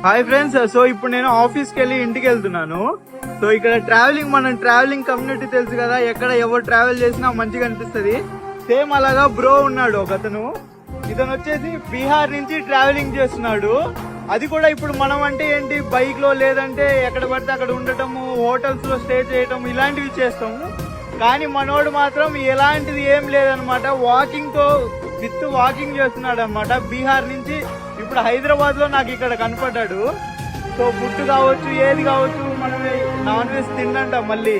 Hi friends. So ఇప్పుడు నేను ఆఫీస్కి వెళ్ళి ఇంటికి వెళ్తున్నాను. సో ఇక్కడ మనం ట్రావెలింగ్ కమ్యూనిటీ తెలుసు కదా, ఎక్కడ ఎవరు ట్రావెల్ చేసినా మంచిగా అనిపిస్తుంది. సేమ్ అలాగా బ్రో ఉన్నాడు ఒకతను. ఇతను వచ్చేసి బీహార్ నుంచి ట్రావెలింగ్ చేస్తున్నాడు. అది కూడా ఇప్పుడు మనం అంటే ఏంటి, బైక్ లో లేదంటే ఎక్కడ పడితే అక్కడ ఉండటము, హోటల్స్ లో స్టే చేయటం ఇలాంటివి చేస్తాము. కానీ మనోడు మాత్రం ఎలాంటిది ఏం లేదనమాట. వాకింగ్ చేస్తున్నాడు అనమాట. బీహార్ నుంచి ఇప్పుడు హైదరాబాద్ లో నాకు ఇక్కడ కనపడ్డాడు. సో ఫుడ్ కావచ్చు, ఏది కావచ్చు, మనం నాన్ వెజ్ తిండంట, మళ్ళీ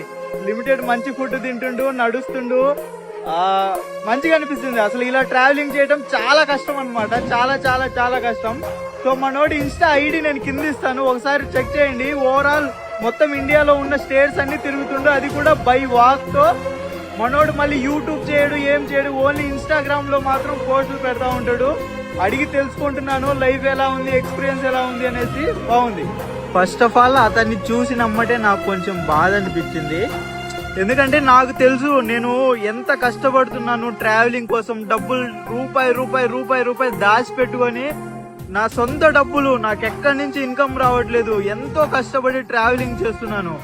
లిమిటెడ్ మంచి ఫుడ్ తింటుండు, నడుస్తుండు. మంచిగా అనిపిస్తుంది. అసలు ఇలా ట్రావెలింగ్ చేయడం చాలా కష్టం అనమాట. చాలా చాలా చాలా కష్టం. సో మనోడి ఇన్స్టా ఐడి నేను కింద ఇస్తాను, ఒకసారి చెక్ చేయండి. ఓవరాల్ మొత్తం ఇండియాలో ఉన్న స్టేట్స్ అన్ని తిరుగుతుండు, అది కూడా బై వాక్ తో. మనోడు మళ్ళీ యూట్యూబ్ చేయడు, ఏం చేయడు, ఓన్లీ ఇన్స్టాగ్రామ్ లో మాత్రం పోస్టులు పెడతా ఉంటాడు. అడిగి తెలుసుకుంటున్నాను లైఫ్ ఎలా ఉంది, ఎక్స్పీరియన్స్ ఎలా ఉంది అనేసి. బాగుంది. ఫస్ట్ ఆఫ్ ఆల్ అతన్ని చూసినమ్మటే నాకు కొంచెం బాధ అనిపించింది. ఎందుకంటే నాకు తెలుసు నేను ఎంత కష్టపడుతున్నాను ట్రావెలింగ్ కోసం. డబ్బులు రూపాయి దాచిపెట్టుకొని, నా సొంత డబ్బులు, నాకెక్కడి నుంచి ఇన్కమ్ రావట్లేదు, ఎంతో కష్టపడి ట్రావెలింగ్ చేస్తున్నాను.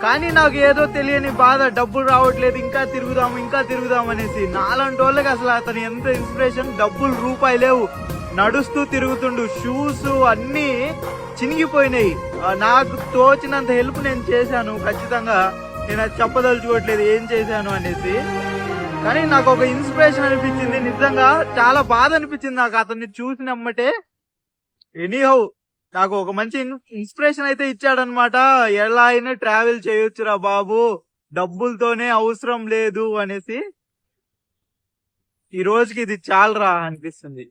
కానీ నాకు ఏదో తెలియని బాధ, డబ్బులు రావట్లేదు, ఇంకా తిరుగుదాం అనేసి. నాలాంటి వాళ్ళకి అసలు అతను ఎంత ఇన్స్పిరేషన్. డబ్బులు రూపాయి లేవు, నడుస్తూ తిరుగుతుండు, షూస్ అన్ని చినిగిపోయినాయి. నాకు తోచినంత హెల్ప్ నేను చేశాను. ఖచ్చితంగా నేను అది చెప్పదలుచుకోవట్లేదు ఏం చేశాను అనేసి. కానీ నాకు ఒక ఇన్స్పిరేషన్ అనిపించింది. నిజంగా చాలా బాధ అనిపించింది నాకు అతన్ని చూసినమ్మటే. ఎనీహౌ నాకు ఒక మంచి ఇన్స్పిరేషన్ అయితే ఇచ్చాడనమాట. ఎలా అయినా ట్రావెల్ చేయొచ్చురా బాబు, డబ్బులతోనే అవసరం లేదు అనేసి. ఈ రోజుకి ఇది చాలరా అనిపిస్తుంది.